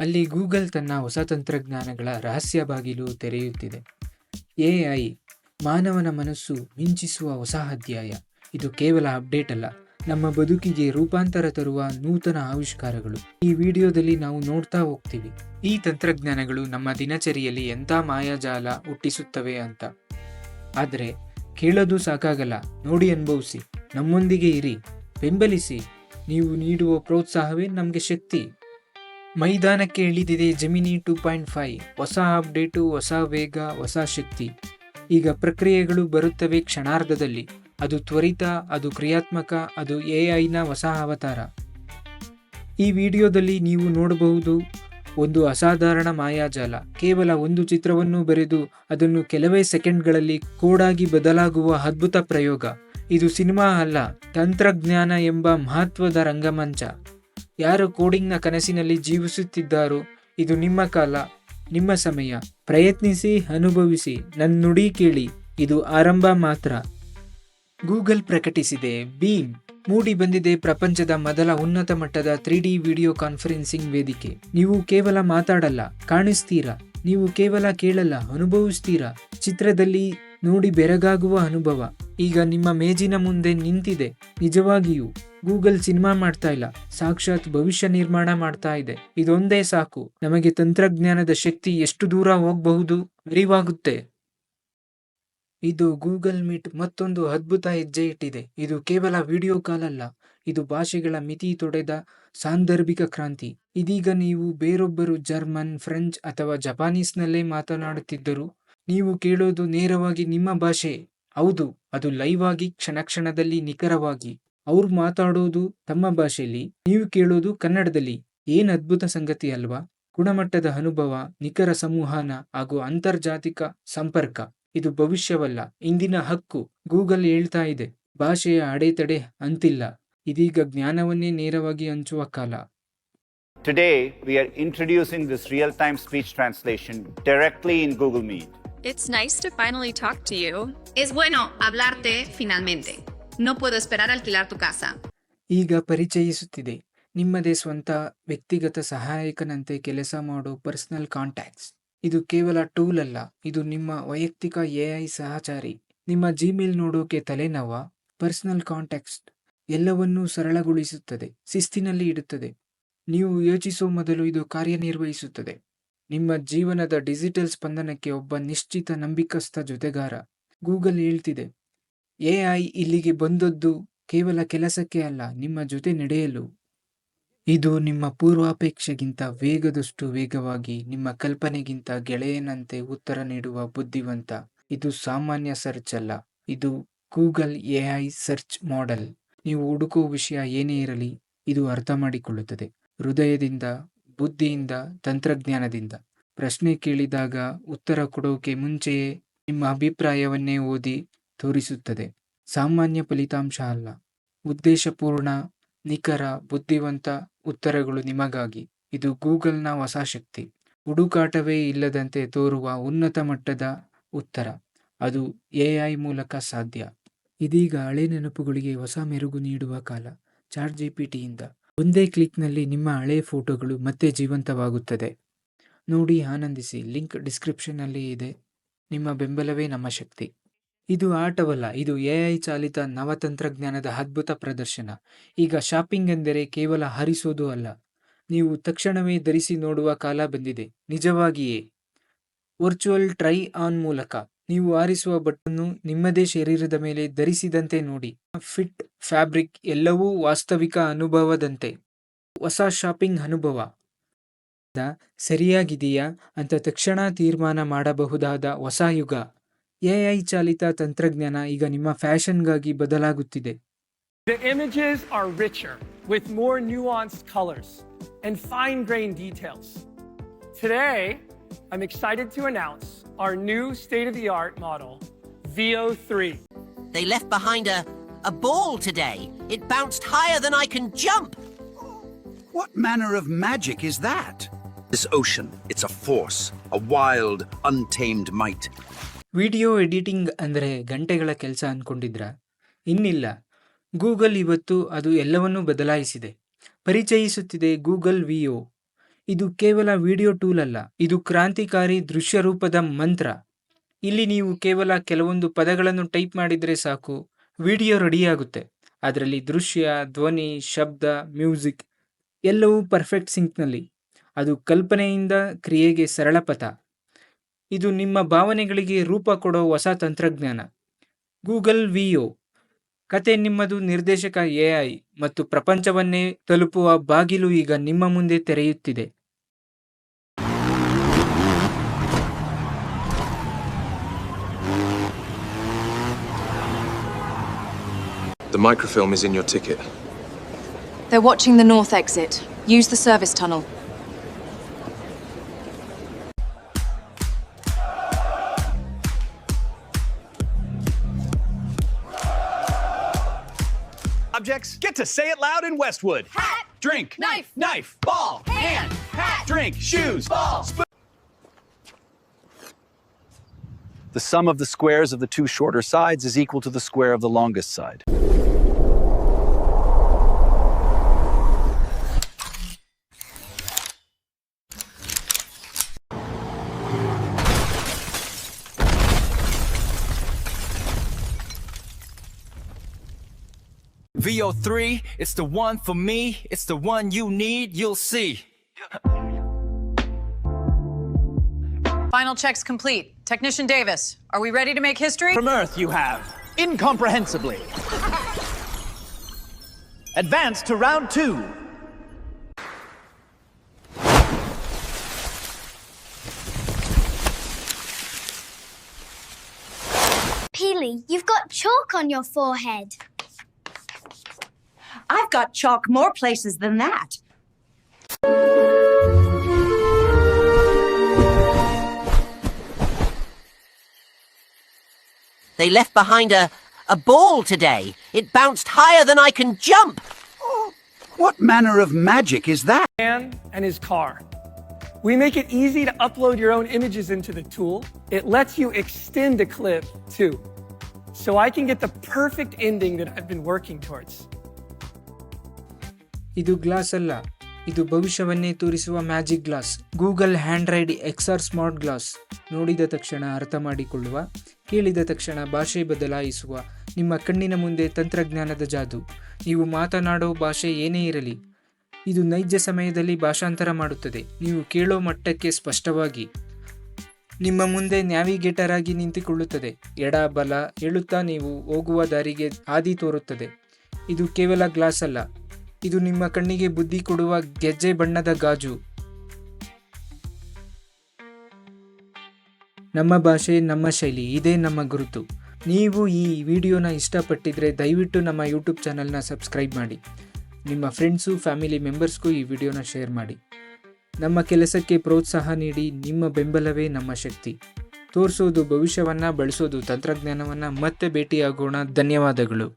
ಅಲ್ಲಿ ಗೂಗಲ್ ತನ್ನ ಹೊಸ ತಂತ್ರಜ್ಞಾನಗಳ ರಹಸ್ಯ ಬಾಗಿಲು ತೆರೆಯುತ್ತಿದೆ. ಎಐ ಮಾನವನ ಮನಸ್ಸು ಮಿಂಚಿಸುವ ಹೊಸ ಅಧ್ಯಾಯ. ಇದು ಕೇವಲ ಅಪ್ಡೇಟ್ ಅಲ್ಲ, ನಮ್ಮ ಬದುಕಿಗೆ ರೂಪಾಂತರ ತರುವ ನೂತನ ಆವಿಷ್ಕಾರಗಳು. ಈ ವಿಡಿಯೋದಲ್ಲಿ ನಾವು ನೋಡ್ತಾ ಹೋಗ್ತೀವಿ ಈ ತಂತ್ರಜ್ಞಾನಗಳು ನಮ್ಮ ದಿನಚರಿಯಲ್ಲಿ ಎಂಥ ಮಾಯಾಜಾಲ ಹುಟ್ಟಿಸುತ್ತವೆ ಅಂತ. ಆದರೆ ಕೇಳೋದು ಸಾಕಾಗಲ್ಲ, ನೋಡಿ ಅನುಭವಿಸಿ, ನಮ್ಮೊಂದಿಗೆ ಇರಿ, ಬೆಂಬಲಿಸಿ. ನೀವು ನೀಡುವ ಪ್ರೋತ್ಸಾಹವೇ ನಮಗೆ ಶಕ್ತಿ. ಮೈದಾನಕ್ಕೆ ಇಳಿದಿದೆ ಜೆಮಿನಿ 2.5. ಹೊಸ ಅಪ್ಡೇಟು, ಹೊಸ ವೇಗ, ಹೊಸ ಶಕ್ತಿ. ಈಗ ಪ್ರಕ್ರಿಯೆಗಳು ಬರುತ್ತವೆ ಕ್ಷಣಾರ್ಧದಲ್ಲಿ. ಅದು ತ್ವರಿತ, ಅದು ಕ್ರಿಯಾತ್ಮಕ, ಅದು ಎಐನ ಹೊಸ ಅವತಾರ. ಈ ವಿಡಿಯೋದಲ್ಲಿ ನೀವು ನೋಡಬಹುದು ಒಂದು ಅಸಾಧಾರಣ ಮಾಯಾಜಾಲ. ಕೇವಲ ಒಂದು ಚಿತ್ರವನ್ನು ಬರೆದು ಅದನ್ನು ಕೆಲವೇ ಸೆಕೆಂಡ್ಗಳಲ್ಲಿ ಕೋಡಾಗಿ ಬದಲಾಗುವ ಅದ್ಭುತ ಪ್ರಯೋಗ. ಇದು ಸಿನಿಮಾ ಅಲ್ಲ, ತಂತ್ರಜ್ಞಾನ ಎಂಬ ಮಹತ್ವದ ರಂಗಮಂಚ. ಯಾರು ಕೋಡಿಂಗ್ನ ಕನಸಿನಲ್ಲಿ ಜೀವಿಸುತ್ತಿದ್ದಾರೋ, ಇದು ನಿಮ್ಮ ಕಾಲ, ನಿಮ್ಮ ಸಮಯ. ಪ್ರಯತ್ನಿಸಿ, ಅನುಭವಿಸಿ, ನನ್ನ ನುಡಿ ಕೇಳಿ. ಇದು ಆರಂಭ ಮಾತ್ರ. ಗೂಗಲ್ ಪ್ರಕಟಿಸಿದೆ ಬೀಮ್. ಮೂಡಿ ಬಂದಿದೆ ಪ್ರಪಂಚದ ಮೊದಲ ಉನ್ನತ ಮಟ್ಟದ 3D ವಿಡಿಯೋ ಕಾನ್ಫರೆನ್ಸಿಂಗ್ ವೇದಿಕೆ. ನೀವು ಕೇವಲ ಮಾತಾಡಲ್ಲ, ಕಾಣಿಸ್ತೀರಾ. ನೀವು ಕೇವಲ ಕೇಳಲ್ಲ, ಅನುಭವಿಸ್ತೀರಾ. ಚಿತ್ರದಲ್ಲಿ ನೋಡಿ ಬೆರಗಾಗುವ ಅನುಭವ ಈಗ ನಿಮ್ಮ ಮೇಜಿನ ಮುಂದೆ ನಿಂತಿದೆ. ನಿಜವಾಗಿಯೂ ಗೂಗಲ್ ಸಿನಿಮಾ ಮಾಡ್ತಾ ಇಲ್ಲ, ಸಾಕ್ಷಾತ್ ಭವಿಷ್ಯ ನಿರ್ಮಾಣ ಮಾಡ್ತಾ ಇದೆ. ಇದೊಂದೇ ಸಾಕು, ನಮಗೆ ತಂತ್ರಜ್ಞಾನದ ಶಕ್ತಿ ಎಷ್ಟು ದೂರ ಹೋಗಬಹುದು ಅರಿವಾಗುತ್ತೆ. ಇದು ಗೂಗಲ್ ಮೀಟ್ ಮತ್ತೊಂದು ಅದ್ಭುತ ಹೆಜ್ಜೆ ಇಟ್ಟಿದೆ. ಇದು ಕೇವಲ ವಿಡಿಯೋ ಕಾಲ್ ಅಲ್ಲ, ಇದು ಭಾಷೆಗಳ ಮಿತಿ ತೊಡೆದ ಸಾಂದರ್ಭಿಕ ಕ್ರಾಂತಿ. ಇದೀಗ ನೀವು ಬೇರೊಬ್ಬರು ಜರ್ಮನ್, ಫ್ರೆಂಚ್ ಅಥವಾ ಜಪಾನೀಸ್ನಲ್ಲೇ ಮಾತನಾಡುತ್ತಿದ್ದರು, ನೀವು ಕೇಳೋದು ನೇರವಾಗಿ ನಿಮ್ಮ ಭಾಷೆ. ಹೌದು, ಅದು ಲೈವ್ ಆಗಿ, ಕ್ಷಣದಲ್ಲಿ, ನಿಖರವಾಗಿ. ಅವ್ರು ಮಾತಾಡೋದು ತಮ್ಮ ಭಾಷೆಯಲ್ಲಿ, ನೀವು ಕೇಳೋದು ಕನ್ನಡದಲ್ಲಿ. ಏನ್ ಅದ್ಭುತ ಸಂಗತಿ ಅಲ್ವಾ? ಗುಣಮಟ್ಟದ ಅನುಭವ, ನಿಖರ ಸಂವಹನ ಹಾಗೂ ಅಂತರ್ಜಾತಿಕ ಸಂಪರ್ಕ. ಇದು ಭವಿಷ್ಯವಲ್ಲ, ಇಂದಿನ ಹಕ್ಕು. ಗೂಗಲ್ ಹೇಳ್ತಾ ಇದೆ, ಭಾಷೆಯ ಅಡೆತಡೆ ಅಂತಿಲ್ಲ, ಇದೀಗ ಜ್ಞಾನವನ್ನೇ ನೇರವಾಗಿ ಹಂಚುವ ಕಾಲ. Today, we are introducing this real-time speech translation directly in Google Meet. It's nice to finally talk to you. Es bueno hablarte finalmente. No puedo esperar a alquilar tu casa. ಈಗ ಪರಿಚಯಿಸುತ್ತಿದೆ ನಿಮ್ಮದೇ ಸ್ವಂತ ವ್ಯಕ್ತಿಗತ ಸಹಾಯಕನಂತೆ ಕೆಲಸ ಮಾಡೋ ಪರ್ಸನಲ್ ಕಾಂಟ್ಯಾಕ್ಟ್ಸ್. ಇದು ಕೇವಲ tool ಅಲ್ಲ, ಇದು ನಿಮ್ಮ ವೈಯಕ್ತಿಕ ಎಐ ಸಹಚಾರಿ. ನಿಮ್ಮ ಜಿಮೇಲ್ ನೋಡೋಕೆ ತಲೆನೋವ? ಪರ್ಸನಲ್ ಕಾಂಟ್ಯಾಕ್ಟ್ಸ್ ಎಲ್ಲವನ್ನೂ ಸರಳಗೊಳಿಸುತ್ತದೆ, ಶಿಸ್ತಿನಲ್ಲಿ ಇಡುತ್ತದೆ. ನೀವು ಯೋಚಿಸೋ ಮೊದಲು ಇದು ಕಾರ್ಯನಿರ್ವಹಿಸುತ್ತದೆ. ನಿಮ್ಮ ಜೀವನದ ಡಿಜಿಟಲ್ ಸ್ಪಂದನಕ್ಕೆ ಒಬ್ಬ ನಿಶ್ಚಿತ ನಂಬಿಕಸ್ಥ ಜೊತೆಗಾರ. ಗೂಗಲ್ ಹೇಳ್ತಿದೆ, ಎಐ ಇಲ್ಲಿಗೆ ಬಂದದ್ದು ಕೇವಲ ಕೆಲಸಕ್ಕೆ ಅಲ್ಲ, ನಿಮ್ಮ ಜೊತೆ ನಡೆಯಲು. ಇದು ನಿಮ್ಮ ಪೂರ್ವಾಪೇಕ್ಷೆಗಿಂತ ವೇಗದಷ್ಟು ವೇಗವಾಗಿ, ನಿಮ್ಮ ಕಲ್ಪನೆಗಿಂತ ಗೆಳೆಯನಂತೆ ಉತ್ತರ ನೀಡುವ ಬುದ್ಧಿವಂತ. ಇದು ಸಾಮಾನ್ಯ ಸರ್ಚ್ ಅಲ್ಲ, ಇದು ಗೂಗಲ್ ಎಐ ಸರ್ಚ್ ಮಾಡೆಲ್. ನೀವು ಹುಡುಕೋ ವಿಷಯ ಏನೇ ಇರಲಿ, ಇದು ಅರ್ಥ ಮಾಡಿಕೊಳ್ಳುತ್ತದೆ. ಹೃದಯದಿಂದ, ಬುದ್ಧಿಯಿಂದ, ತಂತ್ರಜ್ಞಾನದಿಂದ. ಪ್ರಶ್ನೆ ಕೇಳಿದಾಗ ಉತ್ತರ ಕೊಡೋಕೆ ಮುಂಚೆಯೇ ನಿಮ್ಮ ಅಭಿಪ್ರಾಯವನ್ನೇ ಓದಿ ತೋರಿಸುತ್ತದೆ. ಸಾಮಾನ್ಯ ಫಲಿತಾಂಶ ಅಲ್ಲ, ಉದ್ದೇಶಪೂರ್ಣ, ನಿಖರ, ಬುದ್ಧಿವಂತ ಉತ್ತರಗಳು ನಿಮಗಾಗಿ. ಇದು ಗೂಗಲ್ನ ಹೊಸ ಶಕ್ತಿ. ಹುಡುಕಾಟವೇ ಇಲ್ಲದಂತೆ ತೋರುವ ಉನ್ನತ ಮಟ್ಟದ ಉತ್ತರ. ಅದು ಎಐ ಮೂಲಕ ಸಾಧ್ಯ. ಇದೀಗ ಹಳೆ ನೆನಪುಗಳಿಗೆ ಹೊಸ ಮೆರುಗು ನೀಡುವ ಕಾಲ. ChatGPTಯಿಂದ ಒಂದೇ ಕ್ಲಿಕ್ನಲ್ಲಿ ನಿಮ್ಮ ಹಳೆ ಫೋಟೋಗಳು ಮತ್ತೆ ಜೀವಂತವಾಗುತ್ತದೆ. ನೋಡಿ, ಆನಂದಿಸಿ. ಲಿಂಕ್ ಡಿಸ್ಕ್ರಿಪ್ಷನ್ನಲ್ಲಿ ಇದೆ. ನಿಮ್ಮ ಬೆಂಬಲವೇ ನಮ್ಮ ಶಕ್ತಿ. ಇದು ಆಟವಲ್ಲ, ಇದು ಎಐ ಚಾಲಿತ ನವತಂತ್ರಜ್ಞಾನದ ಅದ್ಭುತ ಪ್ರದರ್ಶನ. ಈಗ ಶಾಪಿಂಗ್ ಎಂದರೆ ಕೇವಲ ಹರಿಸೋದು ಅಲ್ಲ, ನೀವು ತಕ್ಷಣವೇ ಧರಿಸಿ ನೋಡುವ ಕಾಲ ಬಂದಿದೆ. ನಿಜವಾಗಿಯೇ ವರ್ಚುವಲ್ ಟ್ರೈ ಆನ್ ಮೂಲಕ ನೀವು ಆರಿಸುವ ಬಟ್ಟನ್ನು ನಿಮ್ಮದೇ ಶರೀರದ ಮೇಲೆ ಧರಿಸಿದಂತೆ ನೋಡಿ. ಫಿಟ್, ಫ್ಯಾಬ್ರಿಕ್ ಎಲ್ಲವೂ ವಾಸ್ತವಿಕ ಅನುಭವದಂತೆ. ಹೊಸ ಶಾಪಿಂಗ್ ಅನುಭವ ಸರಿಯಾಗಿದೆಯಾ ಅಂತ ತಕ್ಷಣ ತೀರ್ಮಾನ ಮಾಡಬಹುದಾದ ಹೊಸ ಯುಗ. ಎಐ ಚಾಲಿತ ತಂತ್ರಜ್ಞಾನ ಈಗ ನಿಮ್ಮ ಫ್ಯಾಷನ್ಗಾಗಿ ಬದಲಾಗುತ್ತಿದೆ. The images are richer with more nuanced colors and fine-grained details. Today, I'm excited to announce our new state-of-the-art model, Veo 3. They left behind a ball today. It bounced higher than I can jump. What manner of magic is that? This ocean, it's a force, a wild, untamed might. Video editing ಅಂದರೆ ಗಂಟೆಗಳ ಕೆಲಸ ಅಂದ್ಕೊಂಡಿದ್ರ? ಇನ್ನಿಲ್ಲ. Google ಇವತ್ತು ಅದು ಎಲ್ಲವನ್ನೂ ಬದಲಾಯಿಸಿದೆ. ಪರಿಚಯಿಸುತ್ತಿದೆ Google ವಿಯೋ. ಇದು ಕೇವಲ ವಿಡಿಯೋ ಟೂಲ್ ಅಲ್ಲ, ಇದು ಕ್ರಾಂತಿಕಾರಿ ದೃಶ್ಯ ರೂಪದ ಮಂತ್ರ. ಇಲ್ಲಿ ನೀವು ಕೇವಲ ಕೆಲವೊಂದು ಪದಗಳನ್ನು ಟೈಪ್ ಮಾಡಿದರೆ ಸಾಕು, ವಿಡಿಯೋ ರೆಡಿಯಾಗುತ್ತೆ. ಅದರಲ್ಲಿ ದೃಶ್ಯ, ಧ್ವನಿ, ಶಬ್ದ, ಮ್ಯೂಸಿಕ್ ಎಲ್ಲವೂ ಪರ್ಫೆಕ್ಟ್ ಸಿಂಕ್ನಲ್ಲಿ. ಅದು ಕಲ್ಪನೆಯಿಂದ ಕ್ರಿಯೆಗೆ ಸರಳ ಪಥ. ಇದು ನಿಮ್ಮ ಭಾವನೆಗಳಿಗೆ ರೂಪ ಕೊಡೋ ಹೊಸ ತಂತ್ರಜ್ಞಾನ. ಗೂಗಲ್ ವಿಯೋ ಕತೆ ನಿಮ್ಮದು, ನಿರ್ದೇಶಕ AI ಮತ್ತು ಪ್ರಪಂಚವನ್ನೇ ತಲುಪುವ ಬಾಗಿಲು ಈಗ ನಿಮ್ಮ ಮುಂದೆ ತೆರೆಯುತ್ತಿದೆ. The microfilm is in your ticket. They're watching the north exit. Use the service tunnel. Objects get to say it loud in Westwood. Hat. Drink. Knife. Knife. Ball. Hand. Hat. Drink. Shoes. Ball. Spoon. The sum of the squares of the two shorter sides is equal to the square of the longest side. VO3, it's the one for me, it's the one you need, you'll see. Final checks complete. Technician Davis, are we ready to make history? From Earth you have, incomprehensibly. Advance to round 2. Peely, you've got chalk on your forehead. I've got chalk more places than that. They left behind a ball today. It bounced higher than I can jump. What manner of magic is that? Man and his car. We make it easy to upload your own images into the tool. It lets you extend a clip too. So I can get the perfect ending that I've been working towards. ಇದು glass ಅಲ್ಲ, ಇದು ಭವಿಷ್ಯವನ್ನೇ ತೋರಿಸುವ magic glass. Google android XR smart glass. ನೋಡಿದ ತಕ್ಷಣ ಅರ್ಥ ಮಾಡಿಕೊಳ್ಳುವ, ಕೇಳಿದ ತಕ್ಷಣ ಭಾಷೆ ಬದಲಾಯಿಸುವ ನಿಮ್ಮ ಕಣ್ಣಿನ ಮುಂದೆ ತಂತ್ರಜ್ಞಾನದ ಜಾದು. ನೀವು ಮಾತನಾಡೋ ಭಾಷೆ ಏನೇ ಇರಲಿ, ಇದು ನೈಜ ಸಮಯದಲ್ಲಿ ಭಾಷಾಂತರ ಮಾಡುತ್ತದೆ. ನೀವು ಕೇಳೋ ಮಟ್ಟಕ್ಕೆ ಸ್ಪಷ್ಟವಾಗಿ ನಿಮ್ಮ ಮುಂದೆ ನ್ಯಾವಿಗೇಟರ್ ಆಗಿ ನಿಂತುಕೊಳ್ಳುತ್ತದೆ. ಎಡ ಬಲ ಹೇಳುತ್ತಾ ನೀವು ಹೋಗುವ ದಾರಿಗೆ ಹಾದಿ ತೋರುತ್ತದೆ. ಇದು ಕೇವಲ ಗ್ಲಾಸ್ ಅಲ್ಲ, ಇದು ನಿಮ್ಮ ಕಣ್ಣಿಗೆ ಬುದ್ಧಿ ಕೊಡುವ ಗೆಜ್ಜೆ ಬಣ್ಣದ ಗಾಜು. ನಮ್ಮ ಭಾಷೆ, ನಮ್ಮ ಶೈಲಿ, ಇದೇ ನಮ್ಮ ಗುರುತು. ನೀವು ಈ ವಿಡಿಯೋನ ಇಷ್ಟಪಟ್ಟಿದ್ರೆ ದಯವಿಟ್ಟು ನಮ್ಮ ಯೂಟ್ಯೂಬ್ ಚಾನಲ್ನ ಸಬ್ಸ್ಕ್ರೈಬ್ ಮಾಡಿ. ನಿಮ್ಮ ಫ್ರೆಂಡ್ಸು, ಫ್ಯಾಮಿಲಿ ಮೆಂಬರ್ಸ್ಗೂ ಈ ವಿಡಿಯೋನ ಶೇರ್ ಮಾಡಿ. ನಮ್ಮ ಕೆಲಸಕ್ಕೆ ಪ್ರೋತ್ಸಾಹ ನೀಡಿ. ನಿಮ್ಮ ಬೆಂಬಲವೇ ನಮ್ಮ ಶಕ್ತಿ. ತೋರಿಸೋದು ಭವಿಷ್ಯವನ್ನು, ಬಳಸೋದು ತಂತ್ರಜ್ಞಾನವನ್ನು. ಮತ್ತೆ ಭೇಟಿಯಾಗೋಣ. ಧನ್ಯವಾದಗಳು.